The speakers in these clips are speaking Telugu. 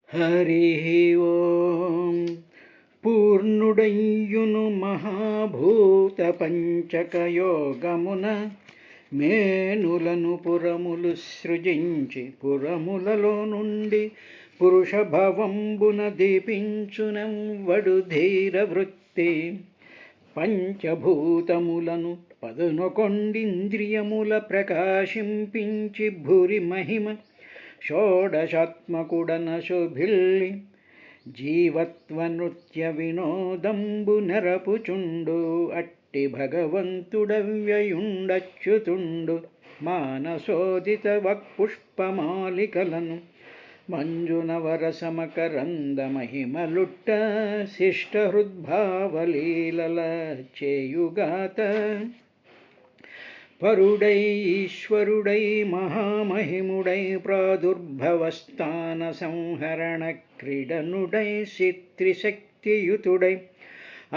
హరి ఓం. పూర్ణుడయ్యును మహాభూత పంచకయోగమున మేనులను పురములు సృజించి పురములలో నుండి పురుషభవంబున దీపించునెవ్వడు ధీర వృత్తి. పంచభూతములను 11 ప్రకాశింపించి భూరి మహిమ షోడశాత్మకుడన శోభిల్లి జీవత్వ నృత్య వినోదంబు నెరపుచుండు. అట్టి భగవంతుడవ్యయుండచ్యుతుండు మానసోదిత వక్పుష్పమాలికలను మంజునవరసమకరంద మహిమలుట్ట శిష్టహృద్భావలీలల చేయుగాత. పరుడై ఈశ్వరుడై మహామహిముడై ప్రాదుర్భవస్థాన సంహరణ క్రీడనుడై త్రిశక్తియుతుడై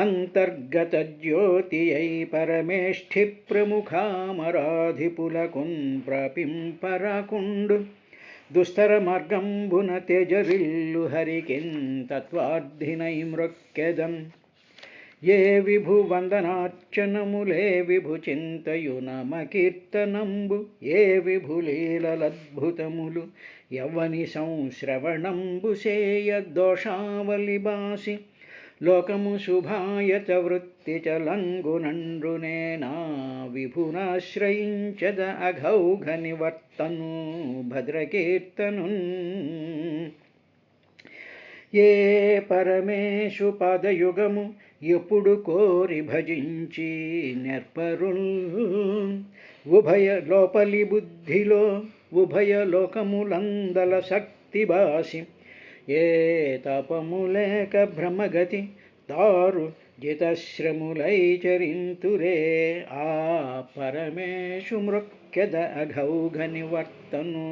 అంతర్గత జ్యోతి అయి పరమేష్ఠి ప్రముఖామరాధిపులకున్ ప్రాపింపరాకుండు. దుస్తర మార్గంబున తెజరిల్లు హరికిన్ తత్వార్థినై మ్రొక్కెదం. ఏ విభు వందనార్చనములే విభు చింతయు నామకీర్తనంబు. ఏ విభులీలద్భుతములు యవ్వని సంశ్రవణంబు సేయ దోషావలి బాసి. లోకము శుభాయత వృత్తి చలంగునండ్రునే నా విభునాశ్రయించద అఘౌఘ నివర్తను భద్రకీర్తనున్. ఏ పరమేశు పాదయుగము ఎప్పుడు కోరి భజించి నెర్పరుల్. ఉభయ లోపలి బుద్ధిలో ఉభయ లోకములందల శక్తి బాసి. ఏ తపములేక భ్రమగతి దారు జితశ్రములై చరింతురే ఆ పరమేశు మృక్యద అఘౌఘ నివర్తను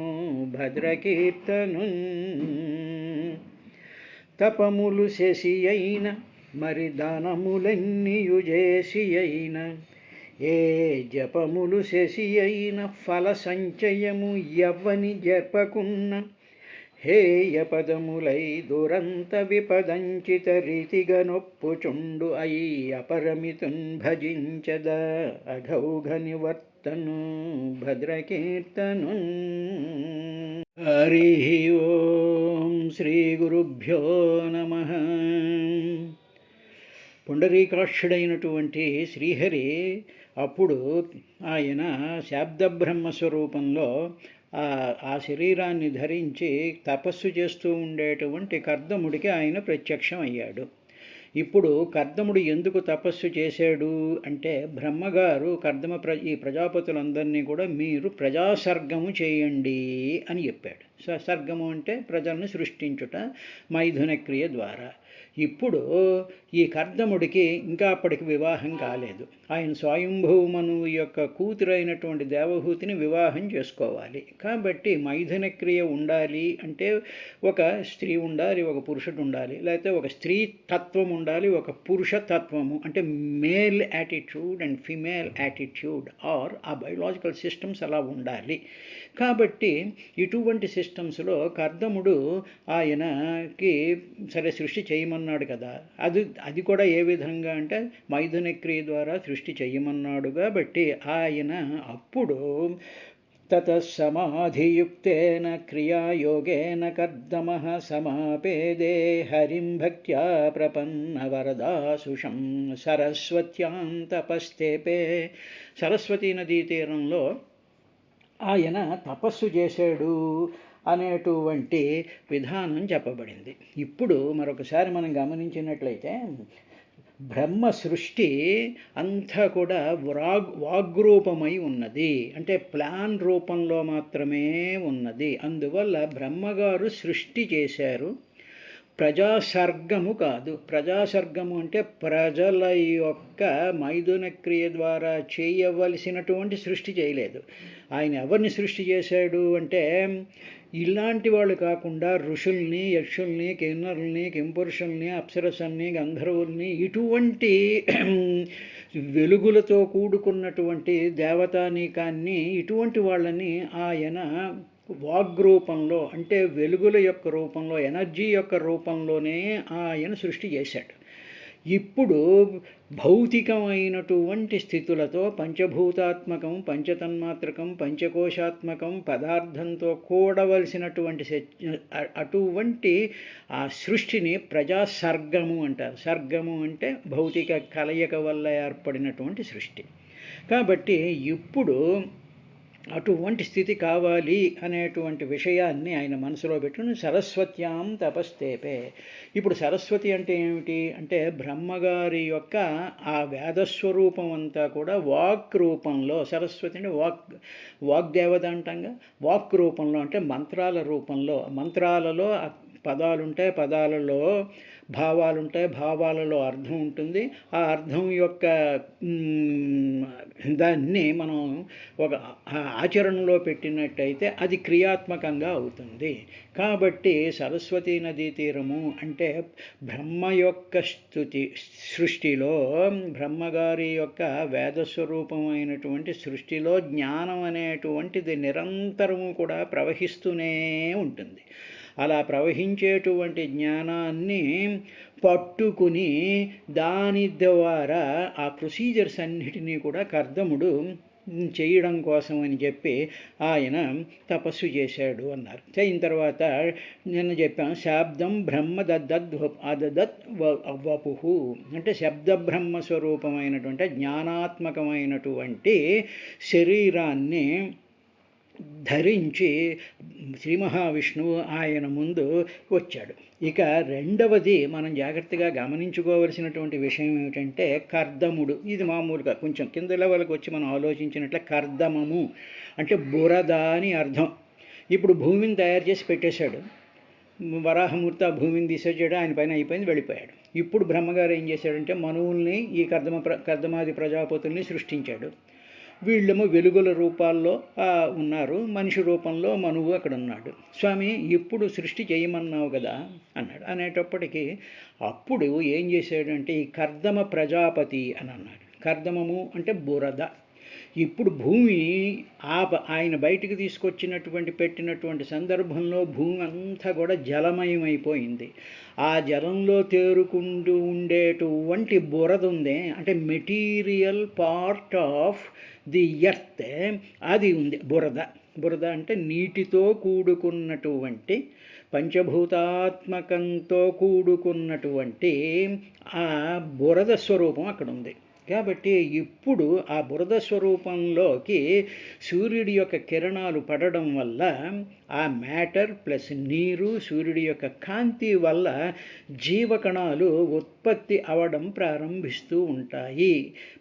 భద్రకీర్తను. తపములు శశి అయిన మరి దానములన్నీయు చేసి అయిన. ఏ జపములు శశి అయిన ఫల సంచయము యవ్వని జర్పకున్న. హేయ పదములై దురంత విపదంచిత రీతిగా నొప్పుచుండు అయి అపరమితున్ భజించద అఘౌఘ నివర్తను భద్రకీర్తను. హరి ఓం. శ్రీ గురుభ్యో నమః. పుండరీకాక్షుడైనటువంటి శ్రీహరి అప్పుడు ఆయన శాబ్దబ్రహ్మస్వరూపంలో ఆ శరీరాన్ని ధరించి తపస్సు చేస్తూ ఉండేటువంటి కర్దముడికి ఆయన ప్రత్యక్షం అయ్యాడు. ఇప్పుడు కర్దముడు ఎందుకు తపస్సు చేశాడు అంటే బ్రహ్మగారు ఈ ప్రజాపతులందరినీ కూడా మీరు ప్రజాసర్గము చేయండి అని చెప్పాడు. సర్గము అంటే ప్రజల్ని సృష్టించుట మైథున క్రియ ద్వారా. ఇప్పుడు ఈ కర్దముడికి ఇంకా అప్పటికి వివాహం కాలేదు. ఆయన స్వయంభూమనువు యొక్క కూతురైనటువంటి దేవహూతిని వివాహం చేసుకోవాలి. కాబట్టి మైథున క్రియ ఉండాలి అంటే ఒక స్త్రీ ఉండాలి, ఒక పురుషుడు ఉండాలి, లేకపోతే ఒక స్త్రీ తత్వం ఉండాలి, ఒక పురుష తత్వము అంటే male attitude and female attitude or ఆ బయోలాజికల్ సిస్టమ్స్ అలా ఉండాలి. కాబట్టి ఇటువంటి సిస్టమ్స్లో కర్దముడు ఆయనకి సరే సృష్టి చేయమన్నాడు కదా. అది కూడా ఏ విధంగా అంటే మైథున క్రియ ద్వారా సృష్టి చేయమన్నాడు. కాబట్టి ఆయన అప్పుడు తతసమాధియుక్తేన క్రియాయోగేన కర్దమః సమాపేదే హరిం భక్త్యా ప్రపన్న వరదాసుషం సరస్వత్యాం తపస్తేపే. సరస్వతీ నదీ తీరంలో ఆయన తపస్సు చేశాడు అనేటువంటి విధానం చెప్పబడింది. ఇప్పుడు మరొకసారి మనం గమనించినట్లయితే బ్రహ్మ సృష్టి అంతా కూడా వాగ్రూపమై ఉన్నది, అంటే ప్లాన్ రూపంలో మాత్రమే ఉన్నది. అందువల్ల బ్రహ్మగారు సృష్టి చేశారు, ప్రజాసర్గము కాదు. ప్రజాసర్గము అంటే ప్రజల యొక్క మైథున క్రియ ద్వారా చేయవలసినటువంటి సృష్టి చేయలేదు. ఆయన ఎవరిని సృష్టి చేశాడు అంటే ఇలాంటి వాళ్ళు కాకుండా ఋషుల్ని, యక్షుల్ని, కిన్నరుల్ని, కింపురుషుల్ని, అప్సరసల్ని, గంధర్వుల్ని, ఇటువంటి వెలుగులతో కూడుకున్నటువంటి దేవతానీకాన్ని, ఇటువంటి వాళ్ళని ఆయన వాగ్రూపంలో, అంటే వెలుగుల యొక్క రూపంలో, ఎనర్జీ యొక్క రూపంలోనే ఆయన సృష్టి చేశాడు. ఇప్పుడు భౌతికమైనటువంటి స్థితులతో పంచభూతాత్మకం, పంచతన్మాత్రకం, పంచకోశాత్మకం పదార్థంతో కూడవలసినటువంటి అటువంటి ఆ సృష్టిని ప్రజాసర్గము అంటారు. సర్గము అంటే భౌతిక కలయిక వల్ల ఏర్పడినటువంటి సృష్టి. కాబట్టి ఇప్పుడు అటువంటి స్థితి కావాలి అనేటువంటి విషయాన్ని ఆయన మనసులో పెట్టుకుని సరస్వత్యాం తపస్తేపే. ఇప్పుడు సరస్వతి అంటే ఏమిటి అంటే బ్రహ్మగారి యొక్క ఆ వేదస్వరూపం అంతా కూడా వాక్ రూపంలో, సరస్వతి అంటే వాగ్దేవత అంటాంగా, వాక్ రూపంలో అంటే మంత్రాల రూపంలో, మంత్రాలలో పదాలుంటాయి, పదాలలో భావాలుంటాయి, భావాలలో అర్థం ఉంటుంది. ఆ అర్థం యొక్క దాన్ని మనం ఒక ఆచరణలో పెట్టినట్టయితే అది క్రియాత్మకంగా అవుతుంది. కాబట్టి సరస్వతీ నదీ తీరము అంటే బ్రహ్మ యొక్క సృష్టిలో, బ్రహ్మగారి యొక్క వేదస్వరూపమైనటువంటి సృష్టిలో జ్ఞానం అనేటువంటిది నిరంతరము కూడా ప్రవహిస్తూనే ఉంటుంది. అలా ప్రవహించేటువంటి జ్ఞానాన్ని పట్టుకుని దాని ద్వారా ఆ ప్రొసీజర్స్ అన్నిటినీ కూడా కర్దముడు చేయడం కోసం అని చెప్పి ఆయన తపస్సు చేశాడు అన్నారు. అయిన తర్వాత నిన్న చెప్పాను, శాబ్దం బ్రహ్మ అదదత్ వపుహు అంటే శబ్ద బ్రహ్మ స్వరూపమైనటువంటి జ్ఞానాత్మకమైనటువంటి శరీరాన్ని ధరించి శ్రీ మహావిష్ణువు ఆయన ముందు వచ్చాడు. ఇక రెండవది మనం జాగ్రత్తగా గమనించుకోవలసినటువంటి విషయం ఏమిటంటే కర్దముడు. ఇది మామూలుగా కొంచెం కింద లెవెల్కి వచ్చి మనం ఆలోచించినట్లే కర్దమము అంటే బురద అని అర్థం. ఇప్పుడు భూమిని తయారు చేసి పెట్టేశాడు, వరాహమూర్తి ఆ భూమిని తీసేసాడు, ఆయన పైన అయిపోయింది, వెళ్ళిపోయాడు. ఇప్పుడు బ్రహ్మగారు ఏం చేశాడంటే మనువుల్ని, ఈ కర్దమాది ప్రజాపతుల్ని సృష్టించాడు. వీళ్ళేమో వెలుగుల రూపాల్లో ఉన్నారు, మనిషి రూపంలో మనువు అక్కడ ఉన్నాడు. స్వామి ఇప్పుడు సృష్టి చేయమన్నావు కదా అన్నాడు. అనేటప్పటికీ అప్పుడు ఏం చేశాడంటే ఈ కర్దమ ప్రజాపతి అని అన్నాడు. కర్దమము అంటే బురద. ఇప్పుడు భూమి ఆయన బయటికి తీసుకొచ్చినటువంటి పెట్టినటువంటి సందర్భంలో భూమి అంతా కూడా జలమయమైపోయింది. ఆ జలంలో తేరుకుంటూ ఉండేటువంటి బురద ఉంది, అంటే material part of the earth అది ఉంది బురద. బురద అంటే నీటితో కూడుకున్నటువంటి, పంచభూతాత్మకంతో కూడుకున్నటువంటి ఆ బురద స్వరూపం అక్కడ ఉంది. కాబట్టి ఇప్పుడు ఆ బురద స్వరూపంలోకి సూర్యుడి యొక్క కిరణాలు పడడం వల్ల ఆ మ్యాటర్ ప్లస్ నీరు, సూర్యుడి యొక్క కాంతి వల్ల జీవకణాలు ఉత్పత్తి అవడం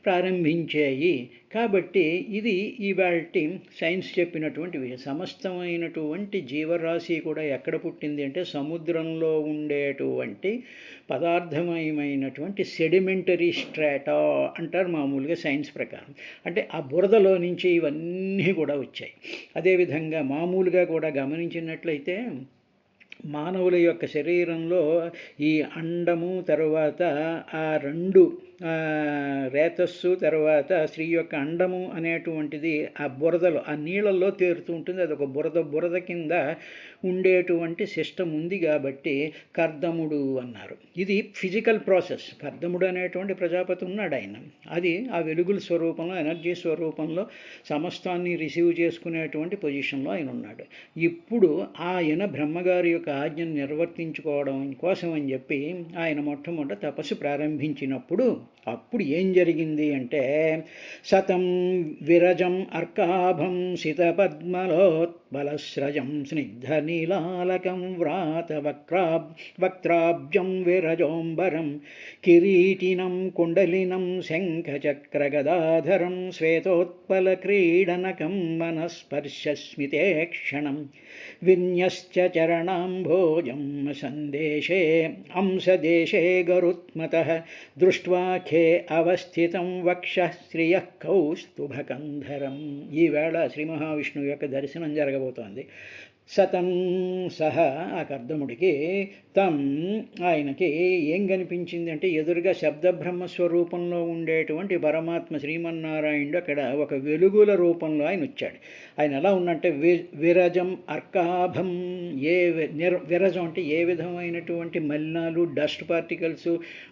ప్రారంభించాయి. కాబట్టి ఇది ఇవాల్టి సైన్స్ చెప్పినటువంటి విషయం. సమస్తమైనటువంటి జీవరాశి కూడా ఎక్కడ పుట్టింది అంటే సముద్రంలో ఉండేటువంటి పదార్థమయమైనటువంటి సెడిమెంటరీ స్ట్రాటా అంటారు మామూలుగా సైన్స్ ప్రకారం. అంటే ఆ బురదలో నుంచి ఇవన్నీ కూడా వచ్చాయి. అదేవిధంగా మామూలుగా కూడా గమనించినట్లయితే మానవుల యొక్క శరీరంలో ఈ అండము తర్వాత ఆ రెండు రేతస్సు తర్వాత స్త్రీ యొక్క అండము అనేటువంటిది ఆ బురదలో, ఆ నీళ్ళల్లో తేరుతూ ఉంటుంది. అదొక బురద కింద ఉండేటువంటి సిస్టమ్ ఉంది కాబట్టి కర్దముడు అన్నారు. ఇది ఫిజికల్ ప్రాసెస్. కర్దముడు అనేటువంటి ప్రజాపతి ఉన్నాడు ఆయన. అది ఆ వెలుగుల స్వరూపంలో, ఎనర్జీ స్వరూపంలో సమస్తాన్ని రిసీవ్ చేసుకునేటువంటి పొజిషన్లో ఆయన ఉన్నాడు. ఇప్పుడు ఆయన బ్రహ్మగారి యొక్క ఆజ్ఞను నిర్వర్తించుకోవడం కోసం అని చెప్పి ఆయన మొట్టమొదట తపస్సు ప్రారంభించినప్పుడు అప్పుడు ఏం జరిగింది అంటే శతం విరజం అర్కాభం సితపద్మలోత్పలస్రజం స్నిగ్ధ నీలాలకం వ్రాత వక్త్రాబ్జం విరజోంబరం కిరీటినం కుండలినం శంఖచక్రగదాధరం శ్వేతోత్పల క్రీడనకం మనస్పర్శస్మితే క్షణం విన్యశ్చ చరణాంభోజం సందేశే అంశదేశే గరుత్మతః దృష్ట్వా ఖే అవస్థితం వక్ష శ్రియః కౌస్తుభకంధరం. ఈవేళ శ్రీ మహావిష్ణువు యొక్క దర్శనం జరగబోతోంది. సతం సహ ఆ కర్దముడికి తం ఆయనకి ఏం కనిపించింది అంటే ఎదురుగా శబ్దబ్రహ్మ స్వరూపంలో ఉండేటువంటి పరమాత్మ శ్రీమన్నారాయణుడు అక్కడ ఒక వెలుగుల రూపంలో ఆయన వచ్చాడు. ఆయన ఎలా ఉన్నంటే విరజం అర్కాభం, విరజం అంటే ఏ విధమైనటువంటి మలినాలు డస్ట్ పార్టికల్స్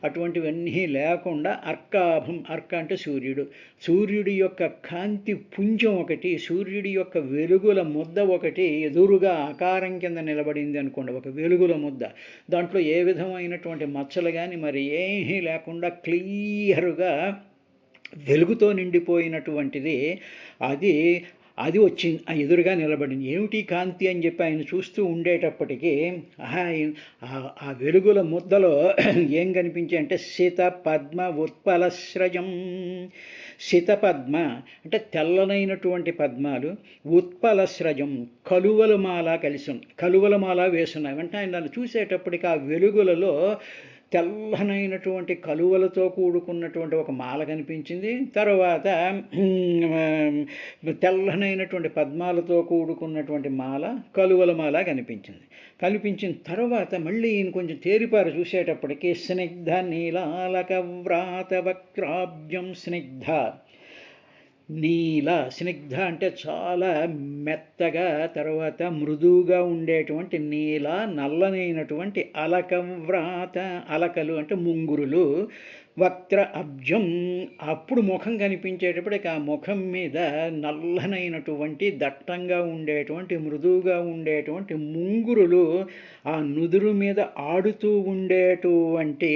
అటువంటివన్నీ లేకుండా అర్కాభం, అర్క అంటే సూర్యుడు, సూర్యుడి యొక్క కాంతి పుంజం ఒకటి, సూర్యుడి యొక్క వెలుగుల ముద్ద ఒకటి ఎదురుగా ఆకారం కింద నిలబడింది అనుకోండి, ఒక వెలుగుల ముద్ద. దాంట్లో ఏ విధమైనటువంటి మచ్చలు కానీ మరి ఏమీ లేకుండా క్లియర్గా వెలుగుతో నిండిపోయినటువంటిది అది అది వచ్చింది, ఎదురుగా నిలబడింది. ఏమిటి కాంతి అని చెప్పి ఆయన చూస్తూ ఉండేటప్పటికీ ఆ వెలుగుల ముద్దలో ఏం కనిపించాయి అంటే శిత పద్మ ఉత్పలస్రజం. శితపద్మ అంటే తెల్లనైనటువంటి పద్మాలు, ఉత్పలస్రజం కలువల మాల కలిసి ఉన్నాయి, కలువల మాల వేసున్నాయి. అంటే ఆయన దాన్ని చూసేటప్పటికి ఆ వెలుగులలో తెల్లనైనటువంటి కలువలతో కూడుకున్నటువంటి ఒక మాల కనిపించింది. తర్వాత తెల్లనైనటువంటి పద్మాలతో కూడుకున్నటువంటి మాల, కలువల మాల కనిపించింది. కనిపించిన తర్వాత మళ్ళీ ఈయన కొంచెం తేరిపారు చూసేటప్పటికి స్నిగ్ధ నీలాలక వ్రాత వక్రాబ్జం స్నిగ్ధ. నీల స్నిగ్ధ అంటే చాలా మెత్తగా తర్వాత మృదువుగా ఉండేటువంటి నీల, నల్లనైనటువంటి అలకం వ్రాత, అలకలు అంటే ముంగురులు, వక్ర అబ్జం అప్పుడు ముఖం కనిపించేటప్పటికి ఆ ముఖం మీద నల్లనైనటువంటి దట్టంగా ఉండేటువంటి మృదువుగా ఉండేటువంటి ముంగురులు ఆ నుదురు మీద ఆడుతూ ఉండేటువంటి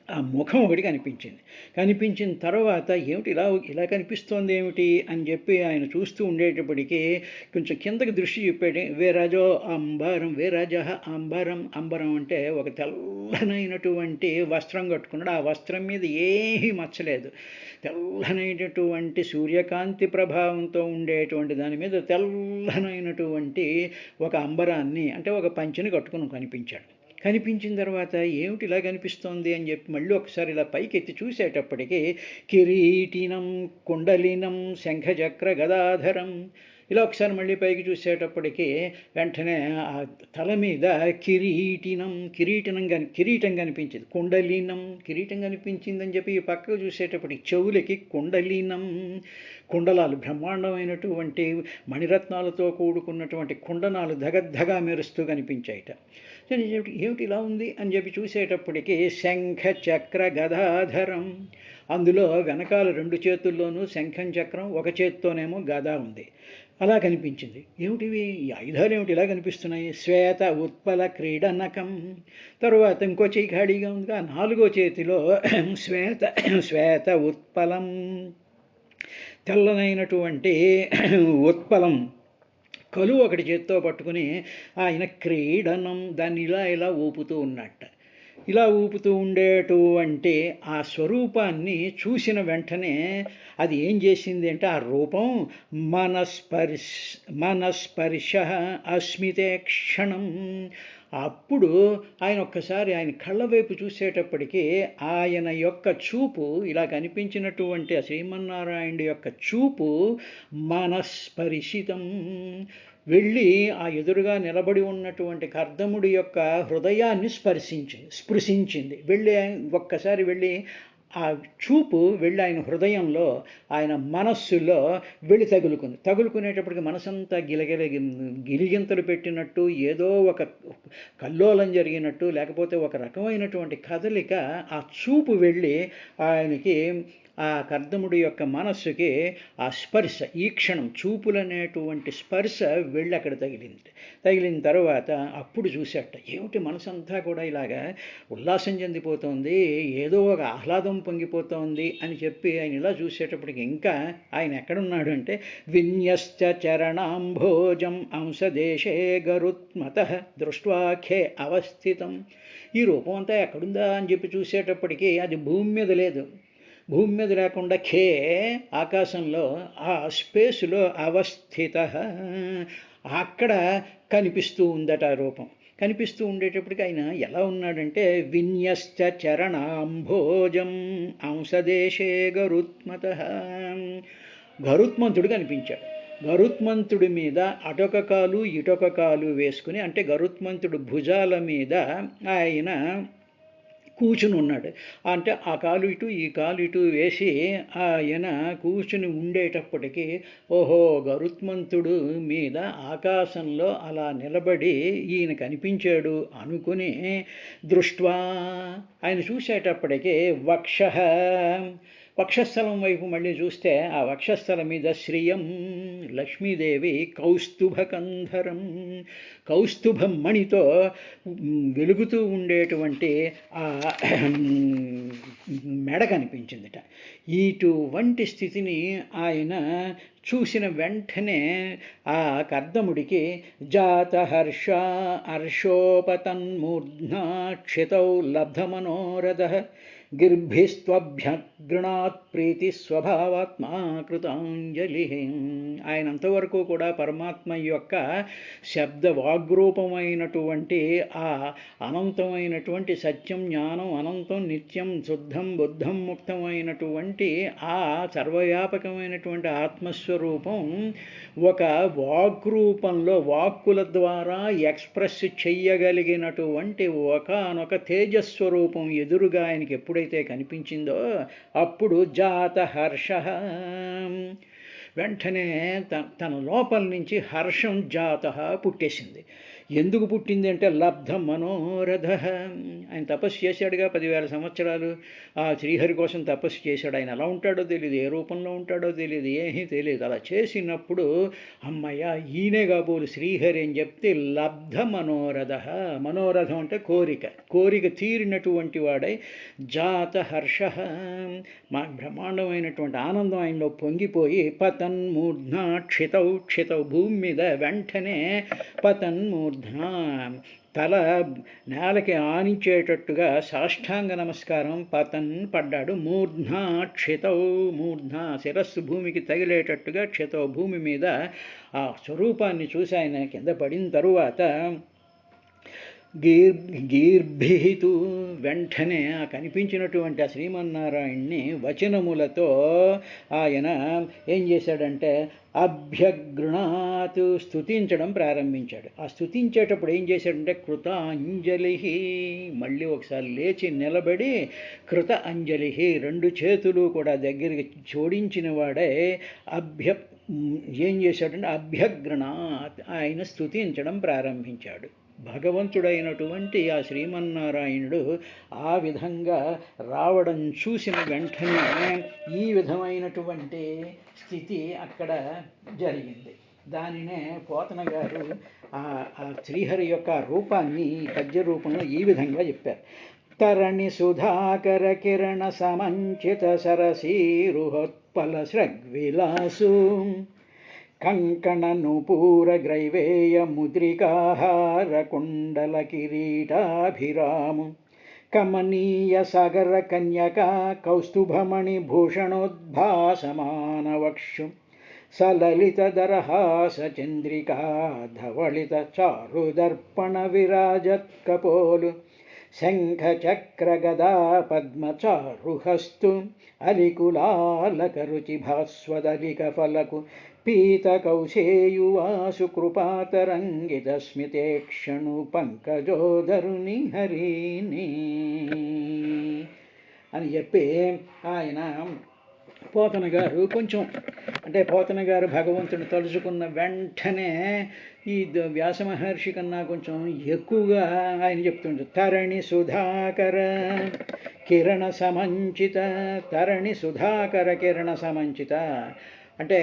ఆ ముఖం ఒకటి కనిపించింది. కనిపించిన తర్వాత ఏమిటి ఇలా కనిపిస్తోంది ఏమిటి అని చెప్పి ఆయన చూస్తూ ఉండేటప్పటికీ కొంచెం కిందకి దృష్టి చెప్పాడు. వేరాజో అంబరం, వేరాజ అంబరం, అంబరం అంటే ఒక తెల్లనైనటువంటి వస్త్రం కట్టుకున్నాడు. ఆ వస్త్రం మీద ఏమీ మచ్చలేదు, తెల్లనైనటువంటి సూర్యకాంతి ప్రభావంతో ఉండేటువంటి దాని మీద తెల్లనైనటువంటి ఒక అంబరాన్ని అంటే ఒక పంచెని కట్టుకుని కనిపించాడు. కనిపించిన తర్వాత ఏమిటి ఇలా కనిపిస్తోంది అని చెప్పి మళ్ళీ ఒకసారి ఇలా పైకి ఎత్తి చూసేటప్పటికీ కిరీటినం కుండలినం శంఖచక్ర గదాధరం. ఇలా ఒకసారి మళ్ళీ పైకి చూసేటప్పటికీ వెంటనే ఆ తల మీద కిరీటం కనిపించింది, కుండలీనం కిరీటం కనిపించిందని చెప్పి ఈ పక్కకు చూసేటప్పటికి చెవులకి కుండలీనం, కుండలాలు బ్రహ్మాండమైనటువంటి మణిరత్నాలతో కూడుకున్నటువంటి కుండనాలు ధగద్ధగా మెరుస్తూ కనిపించాయిట. ఏమిటి ఇలా ఉంది అని చెప్పి చూసేటప్పటికి శంఖ చక్ర గదాధరం, అందులో వెనకాల రెండు చేతుల్లోనూ శంఖం చక్రం, ఒక చేత్తోనేమో గద ఉంది. అలా కనిపించింది. ఏమిటివి ఈ ఆయుధాలు ఏమిటి ఇలా కనిపిస్తున్నాయి? శ్వేత ఉత్పల క్రీడనకం. తరువాత ఇంకో చేయి ఖాళీగా ఉందిగా, నాలుగో చేతిలో శ్వేత ఉత్పలం తెల్లనైనటువంటి ఉత్పలం కలు ఒకటి చేత్తో పట్టుకుని ఆయన క్రీడనం దాన్ని ఇలా ఊపుతూ ఉన్నట్ట. ఇలా ఊపుతూ ఉండేటువంటి ఆ స్వరూపాన్ని చూసిన వెంటనే అది ఏం చేసింది అంటే ఆ రూపం మనస్పర్శ అస్మితే క్షణం. అప్పుడు ఆయన ఒక్కసారి ఆయన కళ్ళ వైపు చూసేటప్పటికీ ఆయన యొక్క చూపు ఇలా కనిపించినటువంటి ఆ శ్రీమన్నారాయణుడి యొక్క చూపు మనస్పరిషితం వెళ్ళి ఆ ఎదురుగా నిలబడి ఉన్నటువంటి కర్దముడి యొక్క హృదయాన్ని స్పృశించింది. వెళ్ళి ఒక్కసారి వెళ్ళి ఆ చూపు వెళ్ళి ఆయన హృదయంలో ఆయన మనస్సులో వెళ్ళి తగులుకునేటప్పటికి మనసంతా గిలిగింతలు పెట్టినట్టు, ఏదో ఒక కల్లోలం జరిగినట్టు, లేకపోతే ఒక రకమైనటువంటి కదలిక ఆ చూపు వెళ్ళి ఆయనకి ఆ కర్దముడి యొక్క మనస్సుకి ఆ స్పర్శ, ఈ క్షణం చూపులనేటువంటి స్పర్శ వెళ్ళి అక్కడ తగిలిన తర్వాత అప్పుడు చూసేట ఏమిటి మనసంతా కూడా ఇలాగా ఉల్లాసం చెందిపోతోంది, ఏదో ఒక ఆహ్లాదం పొంగిపోతోంది అని చెప్పి ఆయన ఇలా చూసేటప్పటికి ఇంకా ఆయన ఎక్కడున్నాడు అంటే విన్యశ్చ చరణాంభోజం అంశదేశే గరుత్మత దృష్ట్వాఖే అవస్థితం. ఈ రూపం అంతా ఎక్కడుందా అని చెప్పి చూసేటప్పటికి అది భూమి మీద లేదు, భూమి మీద లేకుండా ఆకాశంలో ఆ స్పేసులో అవస్థిత అక్కడ కనిపిస్తూ ఉందట ఆ రూపం. కనిపిస్తూ ఉండేటప్పటికి ఆయన ఎలా ఉన్నాడంటే విన్యశ్చ చరణాంభోజం అంశదేశే గరుత్మత, గరుత్మంతుడు కనిపించాడు. గరుత్మంతుడి మీద అటొక కాలు ఇటొక కాలు వేసుకుని, అంటే గరుత్మంతుడు భుజాల మీద ఆయన కూర్చుని ఉన్నాడు. అంటే ఆ కాలు ఇటు ఈ కాలు ఇటు వేసి ఆయన కూర్చుని ఉండేటప్పటికీ, ఓహో, గరుత్మంతుడు మీద ఆకాశంలో అలా నిలబడి ఈయన కనిపించాడు అనుకుని దృష్ట్వా ఆయన చూసేటప్పటికీ వక్షస్థలం వైపు మళ్ళీ చూస్తే ఆ వక్షస్థలం మీద శ్రియం లక్ష్మీదేవి కౌస్తుభకంధరం కౌస్తుభం మణితో వెలుగుతూ ఉండేటువంటి ఆ మెడ కనిపించిందిట. ఇటువంటి స్థితిని ఆయన చూసిన వెంటనే ఆ కర్దముడికి జాత హర్షోపతన్మూర్ధ్నా క్షితౌ లబ్ధమనోరథ గిర్భిస్త్వభ్యగృణాత్ ప్రీతి స్వభావాత్మా కృతాంజలి. ఆయన అంతవరకు కూడా పరమాత్మ యొక్క శబ్ద వాగ్రూపమైనటువంటి ఆ అనంతమైనటువంటి సత్యం, జ్ఞానం, అనంతం, నిత్యం, శుద్ధం, బుద్ధం, ముక్తమైనటువంటి ఆ సర్వవ్యాపకమైనటువంటి ఆత్మస్వరూపం ఒక వాగ్రూపంలో వాక్కుల ద్వారా ఎక్స్ప్రెస్ చెయ్యగలిగినటువంటి ఒకనొక తేజస్వరూపం ఎదురుగా ఆయనకి ఎప్పుడైతే కనిపించిందో అప్పుడు జాత హర్ష, వెంటనే తన లోపల నుంచి హర్షం జాత పుట్టేసింది. ఎందుకు పుట్టింది అంటే లబ్ధ మనోరథ. ఆయన తపస్సు చేశాడుగా 10,000 సంవత్సరాలు, ఆ శ్రీహరి కోసం తపస్సు చేశాడు. ఆయన ఎలా ఉంటాడో తెలియదు, ఏ రూపంలో ఉంటాడో తెలియదు, ఏమీ తెలియదు. అలా చేసినప్పుడు అమ్మయ్య ఈయనే కాబోలు శ్రీహరి అని చెప్తే లబ్ధ మనోరథ. మనోరథం అంటే కోరిక తీరినటువంటి వాడై జాత హర్ష, మా బ్రహ్మాండమైనటువంటి ఆనందం ఆయనలో పొంగిపోయి పతన్మూర్ధ్నా క్షితౌ భూమి మీద వెంటనే పతన్మూర్ధ తల నేలకి ఆనించేటట్టుగా సాష్టాంగ నమస్కారం పడ్డాడు. మూర్ధ్నా శిరస్సు భూమికి తగిలేటట్టుగా క్షితౌ భూమి మీద ఆ స్వరూపాన్ని చూసి ఆయన కింద పడిన తరువాత గీర్భితు వెంటనే ఆ కనిపించినటువంటి ఆ శ్రీమన్నారాయణ్ణి వచనములతో ఆయన ఏం చేశాడంటే అభ్యగృణాత్ స్తుతించడం ప్రారంభించాడు. ఆ స్తుతించేటప్పుడు ఏం చేశాడంటే కృత అంజలి, మళ్ళీ ఒకసారి లేచి నిలబడి కృత అంజలి, 2 చేతులు కూడా దగ్గరికి జోడించిన వాడే ఏం చేశాడంటే అభ్యగృణాత్ ఆయన స్తుతించడం ప్రారంభించాడు. భగవంతుడైనటువంటి ఆ శ్రీమన్నారాయణుడు ఆ విధంగా రావడం చూసిన వెంటనే ఈ విధమైనటువంటి స్థితి అక్కడ జరిగింది. దానినే పోతన గారు ఆ శ్రీహరి యొక్క రూపాన్ని పద్య రూపంలో ఈ విధంగా చెప్పారు. తరణి సుధాకర కిరణ సమంచిత సరసీరుహోత్పల శ్రగ్విలాసు కంకణ నూపూర గ్రైవేయ ముద్రికాహార కుండల కిరీటాభిరాము కమనీయ సాగర కన్యకా కౌస్తుభమణి భూషణోద్భాసమానవక్షు సలలిత దరహాస చంద్రికా ధవళిత చారుదర్పణ విరాజత్కపోలు శంఖ చక్ర గదా పద్మచారుహస్తు అలికులాలకరుచి భాస్వదలిక ఫలకు పీత కౌశేయువాసు కృపాతరంగిత స్మితేక్షణు పంకజోదరుని హరిని అని చెప్పి ఆయన పోతన గారు కొంచెం అంటే పోతన గారు భగవంతుని తలుచుకున్న వెంటనే ఈ వ్యాస మహర్షి కన్నా కొంచెం ఎక్కువగా ఆయన చెప్తుంటారు. తరణి సుధాకర కిరణ సమంచిత, తరణి సుధాకర కిరణ సమంచిత అంటే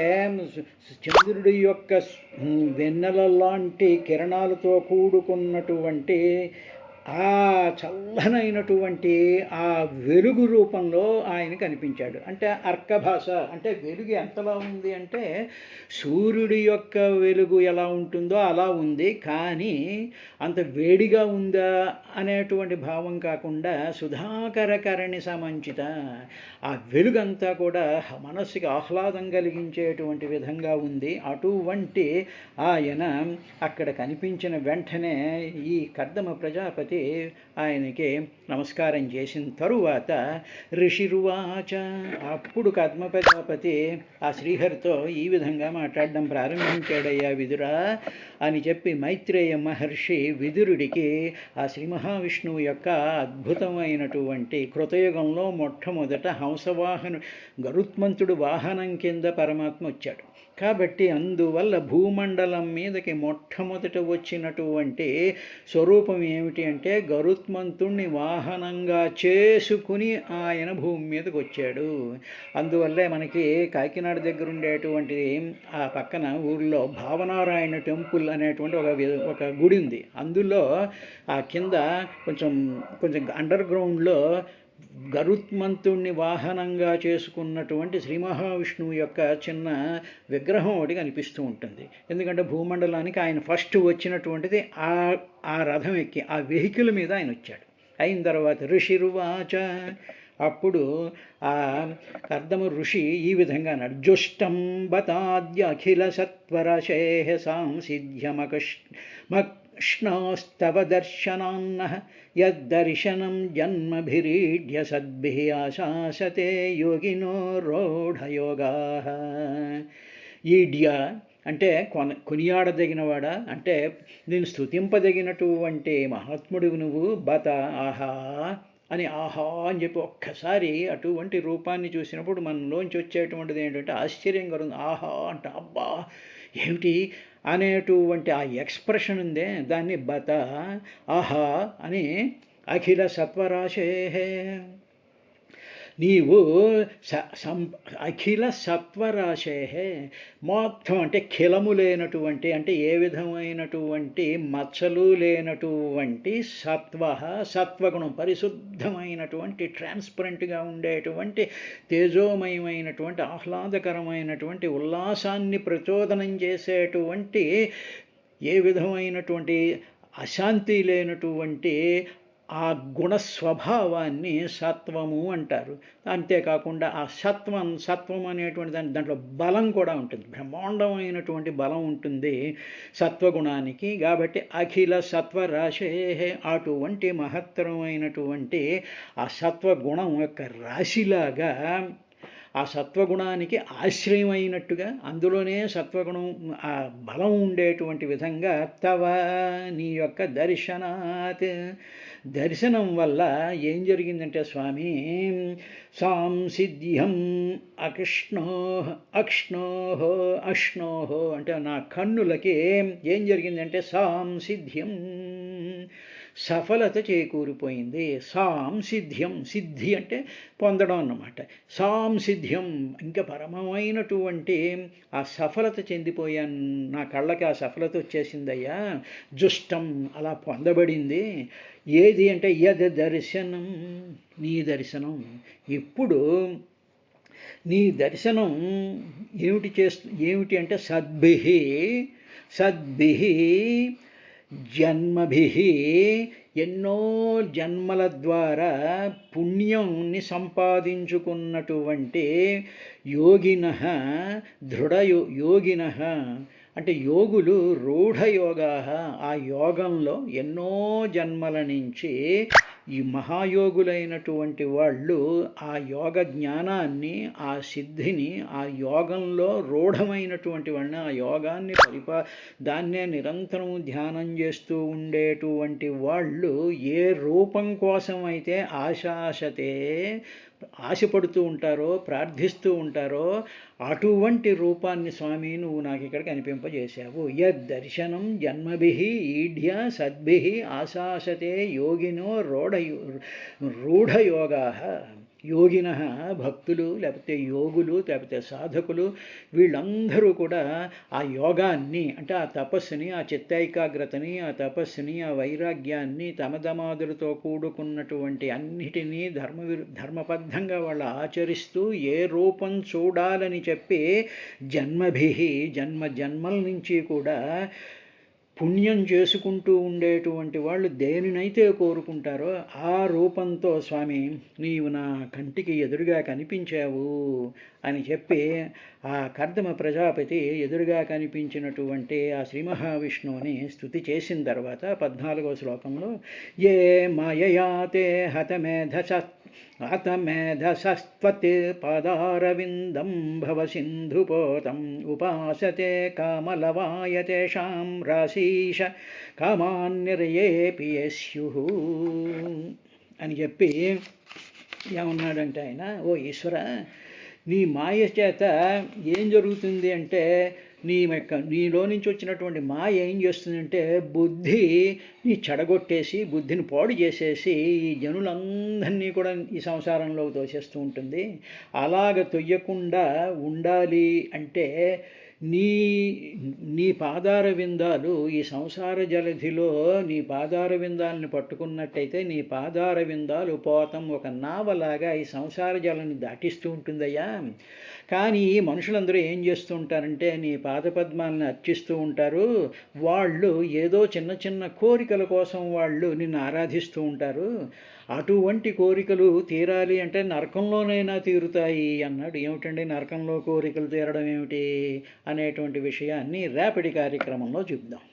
చంద్రుడి యొక్క వెన్నెల లాంటి కిరణాలతో కూడుకున్నటువంటి ఆ చల్లనైనటువంటి ఆ వెలుగు రూపంలో ఆయన కనిపించాడు. అంటే అర్కభాష అంటే వెలుగు ఎంతలా ఉంది అంటే సూర్యుడి యొక్క వెలుగు ఎలా ఉంటుందో అలా ఉంది, కానీ అంత వేడిగా ఉందా అనేటువంటి భావం కాకుండా సుధాకర కరణి సమంచిత, ఆ వెలుగంతా కూడా మనస్సుకి ఆహ్లాదం కలిగించేటువంటి విధంగా ఉంది. అటువంటి ఆయన అక్కడ కనిపించిన వెంటనే ఈ కర్దమ ప్రజాపతి ఆయనకి నమస్కారం చేసిన తరువాత ఋషిరువాచ, అప్పుడు కద్మ ప్రజాపతి ఆ శ్రీహరితో ఈ విధంగా మాట్లాడడం ప్రారంభించాడయ్యా విదురా అని చెప్పి మైత్రేయ మహర్షి విదురుడికి ఆ శ్రీ మహావిష్ణువు యొక్క అద్భుతమైనటువంటి కృతయుగంలో మొట్టమొదట హంసవాహను గరుత్మంతుడు వాహనం కింద పరమాత్మ వచ్చాడు కాబట్టి అందువల్ల భూమండలం మీదకి మొట్టమొదట వచ్చినటువంటి స్వరూపం ఏమిటి అంటే గరుత్మంతుణ్ణి వాహనంగా చేసుకుని ఆయన భూమి మీదకి వచ్చాడు. అందువల్లే మనకి కాకినాడ దగ్గర ఉండేటువంటి ఆ పక్కన ఊళ్ళో భావనారాయణ టెంపుల్ అనేటువంటి ఒక గుడి ఉంది. అందులో ఆ కింద కొంచెం అండర్ గ్రౌండ్లో గరుత్మంతుణ్ణి వాహనంగా చేసుకున్నటువంటి శ్రీ మహావిష్ణువు యొక్క చిన్న విగ్రహం ఒకటి కనిపిస్తూ ఉంటుంది. ఎందుకంటే భూమండలానికి ఆయన ఫస్ట్ వచ్చినటువంటిది ఆ రథం ఎక్కి ఆ వెహికల్ మీద ఆయన వచ్చాడు. అయిన తర్వాత ఋషిరువాచ, అప్పుడు ఆ కర్దమ ఋషి ఈ విధంగా అన్నాడు, జుష్టం బతాద్య అఖిల సత్వరశేహ సాంసిధ్యమకృష్ణస్తవ దర్శనాన్నః యద్దర్శనం జన్మభిరీడ్య సద్భిః ఆశాసతే యోగినో రూఢయోగాః. ఈడ్య అంటే కొనియాడదగినవాడా, అంటే నేను స్తుతింపదగినటువంటి మహాత్ముడివి నువ్వు. బత ఆహా అని, ఆహా అని చెప్పి ఒక్కసారి అటువంటి రూపాన్ని చూసినప్పుడు మనలోంచి వచ్చేటువంటిది ఏంటంటే ఆశ్చర్యం కలుగుతుంది. ఆహా అంట, అబ్బా ఏమిటి అనేటువంటి ఆ ఎక్స్ప్రెషన్ ఉందే దాన్ని బత ఆహా అని. అఖిల సత్వరాశే, నీవు అఖిల సత్వరాశే మొత్తం అంటే ఖిలము లేనటువంటి, అంటే ఏ విధమైనటువంటి మచ్చలు లేనటువంటి సత్వగుణం, పరిశుద్ధమైనటువంటి ట్రాన్స్పరెంట్గా ఉండేటువంటి తేజోమయమైనటువంటి ఆహ్లాదకరమైనటువంటి ఉల్లాసాన్ని ప్రచోదనం చేసేటువంటి ఏ విధమైనటువంటి అశాంతి లేనటువంటి ఆ గుణస్వభావాన్ని సత్వము అంటారు. అంతేకాకుండా ఆ సత్వం అనేటువంటి దాంట్లో బలం కూడా ఉంటుంది, బ్రహ్మాండమైనటువంటి బలం ఉంటుంది సత్వగుణానికి. కాబట్టి అఖిల సత్వరాశే, అటువంటి మహత్తరమైనటువంటి ఆ సత్వగుణం యొక్క రాశిలాగా ఆ సత్వగుణానికి ఆశ్రయమైనట్టుగా అందులోనే సత్వగుణం ఆ బలం ఉండేటువంటి విధంగా తవ నీ యొక్క దర్శనం వల్ల ఏం జరిగిందంటే స్వామి, సాంసిధ్యం అక్ష్ణోహో అంటే నా కన్నులకి ఏం జరిగిందంటే సాంసిధ్యం సఫలత చేకూరిపోయింది. సాంసిధ్యం, సిద్ధి అంటే పొందడం అన్నమాట. సాంసిధ్యం ఇంకా పరమమైనటువంటి ఆ సఫలత చెందిపోయాను, నా కళ్ళకి ఆ సఫలత వచ్చేసిందయ్యా. జుష్టం అలా పొందబడింది. ఏది అంటే యద్ దర్శనం, నీ దర్శనం. ఇప్పుడు నీ దర్శనం ఏమిటి అంటే సద్భిః జన్మభిః, ఎన్నో జన్మల ద్వారా పుణ్యంని సంపాదించుకున్నటువంటి యోగినః, యోగినః అంటే యోగులు, రూఢయోగా ఆ యోగంలో ఎన్నో జన్మల నుంచి ఈ మహాయోగులైనటువంటి వాళ్ళు ఆ యోగ జ్ఞానాన్ని, ఆ సిద్ధిని, ఆ యోగంలో రూఢమైనటువంటి వాళ్ళని, ఆ యోగాన్ని దాన్నే నిరంతరం ధ్యానం చేస్తూ ఉండేటువంటి వాళ్ళు ఏ రూపం కోసం అయితే ఆశపడుతూ ఉంటారో, ప్రార్థిస్తూ ఉంటారో అటువంటి రూపాన్ని స్వామి నువ్వు నాకు ఇక్కడ కనిపింపజేశావు. యద్దర్శనం జన్మభిః ఈఢ్య సద్భిః ఆశాసతే యోగినో రూఢయోగాః. యోగినః భక్తులు, లేకపోతే యోగులు, లేకపోతే సాధకులు, వీళ్ళందరూ కూడా ఆ యోగాన్ని అంటే ఆ తపస్సుని, ఆ చిత్తైకాగ్రతని, ఆ తపస్సుని, ఆ వైరాగ్యాన్ని, తమదమాదులతో కూడుకున్నటువంటి అన్నిటినీ ధర్మబద్ధంగా వాళ్ళు ఆచరిస్తూ ఏ రూపం చూడాలని చెప్పి జన్మల నుంచి కూడా పుణ్యం చేసుకుంటూ ఉండేటువంటి వాళ్ళు దేనినైతే కోరుకుంటారో ఆ రూపంతో స్వామి నీవు నా కంటికి ఎదురుగా కనిపించావు అని చెప్పి ఆ కర్దమ ప్రజాపతి ఎదురుగా కనిపించినటువంటి ఆ శ్రీ మహావిష్ణువుని స్తుతి చేసిన తర్వాత 14వ శ్లోకంలో ఏ మాయయాతే హతమేధసస్త్వత్ పాదారవిందం భవసింధుపోతం ఉపాసతే కామలవాయ తేషాం రాశీష కామాన్నిరయేపి యస్యుః అని చెప్పి ఏమన్నాడంటే ఆయన, ఓ ఈశ్వర, నీ మాయ చేత ఏం జరుగుతుంది అంటే నీలో నుంచి వచ్చినటువంటి మాయ ఏం చేస్తుందంటే బుద్ధి నీ చెడగొట్టేసి బుద్ధిని పాడు చేసేసి ఈ జనులందరినీ కూడా ఈ సంసారంలోకి తోసేస్తూ ఉంటుంది. అలాగ తొయ్యకుండా ఉండాలి అంటే నీ పాదార విందాలు ఈ సంసార జలధిలో నీ పాదార విందాలను పట్టుకున్నట్టయితే నీ పాదార విందాలు పోతం ఒక నావలాగా ఈ సంసార జలని దాటిస్తూ ఉంటుందయ్యా. కానీ మనుషులందరూ ఏం చేస్తూ ఉంటారంటే నీ పాదపద్మాలను అర్చిస్తూ ఉంటారు. వాళ్ళు ఏదో చిన్న చిన్న కోరికల కోసం వాళ్ళు నిన్ను ఆరాధిస్తూ ఉంటారు. అటువంటి కోరికలు తీరాలి అంటే నరకంలోనైనా తీరుతాయి అన్నాడు. ఏమిటండి నరకంలో కోరికలు తీరడం ఏమిటి అనేటువంటి విషయాన్ని రేపటి కార్యక్రమంలో చూద్దాం.